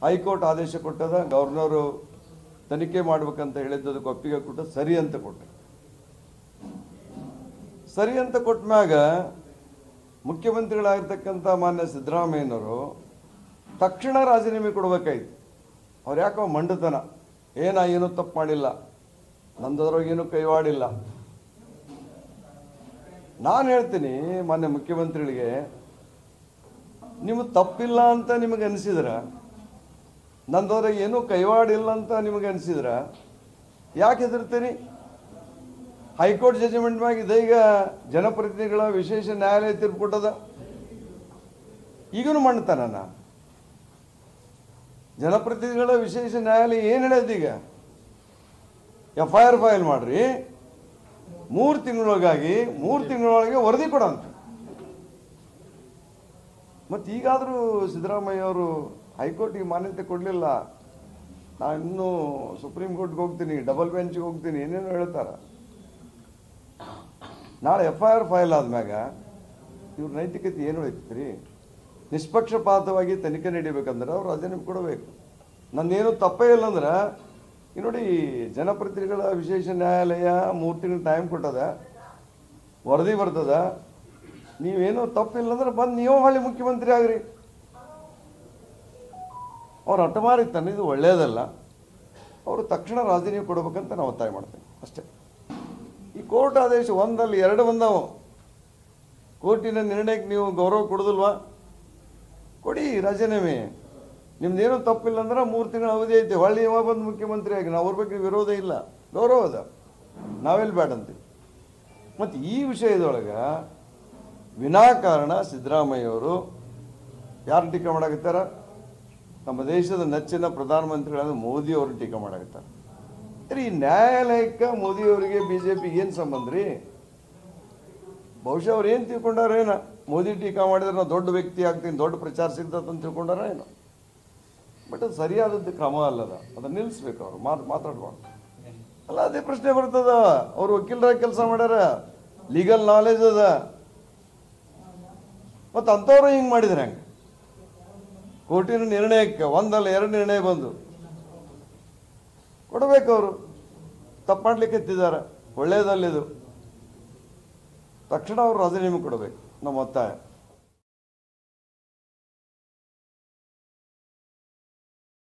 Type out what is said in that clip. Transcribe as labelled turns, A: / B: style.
A: High court ಆದೇಶ ಕೊಟ್ಟದ, governor ತನಿಖೆ ಮಾಡ್ಬೇಕಂತ ಹೇಳಿದ್ದಕ್ಕೆ ಒಪ್ಪಿಗೆ ಕೊಟ್ಟು ಸರಿ ಅಂತ ಕೊಟ್ಟೆ. ಸರಿ ಅಂತ ಕೊಟ್ಟ ಮ್ಯಾಗ ಮುಖ್ಯಮಂತ್ರಿಗಳಾಗಿರ್ತಕ್ಕಂಥ ಮಾನ್ಯ ಸಿದ್ದರಾಮಯ್ಯನವರು ತಕ್ಷಣ ರಾಜೀನಾಮೆ ಕೊಡಬೇಕಾಯ್ತು. ಅವ್ರು ಯಾಕೋ ಮಂಡತನ, ಏನೂ ತಪ್ಪು ಮಾಡಿಲ್ಲ, ನಂದದ್ರಾಗೇನು ಕೈವಾಡಿಲ್ಲ. ನಾನು ಹೇಳ್ತೀನಿ ಮಾನ್ಯ ಮುಖ್ಯಮಂತ್ರಿಗಳಿಗೆ, ನಿಮಗೆ ತಪ್ಪಿಲ್ಲ ಅಂತ ನಿಮಗೆ ಅನಿಸಿದ್ರೆ, ನಂದವ್ರಾಗ ಏನೂ ಕೈವಾಡಿಲ್ಲ ಅಂತ ನಿಮಗೆ ಅನಿಸಿದ್ರೆ ಯಾಕೆ ಹೆದರ್ತೀರಿ? ಹೈಕೋರ್ಟ್ ಜಡ್ಜ್ಮೆಂಟ್ ಮ್ಯಾಗ ಇದೀಗ ಜನಪ್ರತಿನಿಧಿಗಳ ವಿಶೇಷ ನ್ಯಾಯಾಲಯ ತೀರ್ಪು ಕೊಟ್ಟದ. ಈಗಲೂ ಮಾಡ್ತಾನ ಜನಪ್ರತಿನಿಧಿಗಳ ವಿಶೇಷ ನ್ಯಾಯಾಲಯ ಏನು ಹೇಳ್ದೀಗ? FIR ಫೈಲ್ ಮಾಡ್ರಿ, 3 ತಿಂಗಳೊಳಗೆ ವರದಿ ಕೊಡಂತ. ಮತ್ತು ಈಗಾದರೂ ಸಿದ್ದರಾಮಯ್ಯ ಅವರು ಹೈಕೋರ್ಟಿಗೆ ಮಾನ್ಯತೆ ಕೊಡಲಿಲ್ಲ, ನಾನು ಇನ್ನೂ ಸುಪ್ರೀಂ ಕೋರ್ಟ್ಗೆ ಹೋಗ್ತೀನಿ, ಡಬಲ್ ಬೆಂಚ್ಗೆ ಹೋಗ್ತೀನಿ, ಏನೇನು ಹೇಳ್ತಾರೆ. ನಾಳೆ FIR ಫೈಲ್ ಆದ್ಮ್ಯಾಗ ಇವ್ರ ನೈತಿಕತೆ ಏನು ಉಳಿತೈತ್ರಿ? ನಿಷ್ಪಕ್ಷಪಾತವಾಗಿ ತನಿಖೆ ನಡೀಬೇಕಂದ್ರೆ ಅವ್ರು ರಾಜೀನಾಮೆ ಕೊಡಬೇಕು. ನಂದೇನು ತಪ್ಪೇ ಇಲ್ಲ ಅಂದ್ರೆ ಈ ನೋಡಿ, ಜನಪ್ರತಿನಿಧಿಗಳ ವಿಶೇಷ ನ್ಯಾಯಾಲಯ 3 ತಿಂಗಳು ಟೈಮ್ ಕೊಟ್ಟದ, ವರದಿ ಬರ್ತದ. ನೀವೇನೂ ತಪ್ಪಿಲ್ಲ ಅಂದ್ರೆ ಬಂದು ನೀವು ಹೊಳ್ಳಿ ಮುಖ್ಯಮಂತ್ರಿ ಆಗ್ರಿ. ಅವ್ರು ಹಠಮಾರಿತಾನೆ, ಇದು ಒಳ್ಳೆಯದಲ್ಲ. ಅವರು ತಕ್ಷಣ ರಾಜೀನಾಮೆ ಕೊಡಬೇಕಂತ ನಾವು ಒತ್ತಾಯ ಮಾಡ್ತೇವೆ ಅಷ್ಟೇ. ಈ ಕೋರ್ಟ್ ಆದೇಶ 1 ಅಲ್ಲ 2 ಬಂದವು. ಕೋರ್ಟಿನ ನಿರ್ಣಯಕ್ಕೆ ನೀವು ಗೌರವ ಕೊಡೋದಿಲ್ವಾ? ಕೊಡಿ ರಾಜೀನಾಮೆ. ನಿಮ್ದೇನೂ ತಪ್ಪಿಲ್ಲ ಅಂದ್ರೆ 3 ತಿಂಗಳ ಅವಧಿ ಐತೆ, ಹೊಳ್ಳಿ ಯಾವಾಗ ಬಂದು ಮುಖ್ಯಮಂತ್ರಿ ಆಗಿ. ನಾವು ಅವ್ರ ಬಗ್ಗೆ ವಿರೋಧ ಇಲ್ಲ, ಗೌರವ ಅದ, ನಾವೆಲ್ಲಿ ಬೇಡ ಅಂತೀವಿ. ಮತ್ತು ಈ ವಿಷಯದೊಳಗೆ ವಿನಾಕಾರಣ ಸಿದ್ದರಾಮಯ್ಯವರು ಯಾರು ಟೀಕೆ ಮಾಡಾಕತ್ತಾರ? ನಮ್ಮ ದೇಶದ ನೆಚ್ಚಿನ ಪ್ರಧಾನಮಂತ್ರಿಗಳಾದ ಮೋದಿಯವರು ಟೀಕೆ ಮಾಡಾಕತ್ತಾರೆ. ಈ ನ್ಯಾಯಾಲಯಕ್ಕೆ ಮೋದಿಯವರಿಗೆ BJPಗೆ ಏನು ಸಂಬಂಧ ರೀ? ಬಹುಶಃ ಅವ್ರು ಏನು ತಿಳ್ಕೊಂಡಾರೇನ? ಮೋದಿ ಟೀಕಾ ಮಾಡಿದ್ರೆ ನಾವು ದೊಡ್ಡ ವ್ಯಕ್ತಿ ಆಗ್ತೀನಿ, ದೊಡ್ಡ ಪ್ರಚಾರ ಸಿಗ್ತದೆ ಅಂತ ತಿಳ್ಕೊಂಡಾರ ಏನು? ಬಟ್ ಅದು ಸರಿಯಾದದ್ದು ಕ್ರಮ ಅಲ್ಲದ, ಅದನ್ನು ನಿಲ್ಲಿಸ್ಬೇಕು. ಅವರು ಮಾತಾಡ್ಬಾರ್ದು ಅಲ್ಲ. ಅದೇ ಪ್ರಶ್ನೆ ಬರ್ತದ. ಅವರು ವಕೀಲರಾಗಿ ಕೆಲಸ ಮಾಡ್ಯಾರ, ಲೀಗಲ್ ನಾಲೆಜ್ ಅದ. ಮತ್ತು ಅಂಥವ್ರು ಹಿಂಗೆ ಮಾಡಿದ್ರೆ ಹೆಂಗೆ? ಕೋರ್ಟಿನ ನಿರ್ಣಯಕ್ಕೆ 1 ಅಲ್ಲ 2 ನಿರ್ಣಯ ಬಂದು ಕೊಡಬೇಕು. ಅವರು ತಪ್ಪು ಮಾಡ್ಲಿಕ್ಕೆ ಎತ್ತಿದ್ದಾರೆ, ಒಳ್ಳೆಯದಲ್ಲಿದು. ತಕ್ಷಣ ಅವರು ರಾಜೀನಾಮೆ ಕೊಡಬೇಕು ನಮ್ಮ ಒತ್ತಾಯ.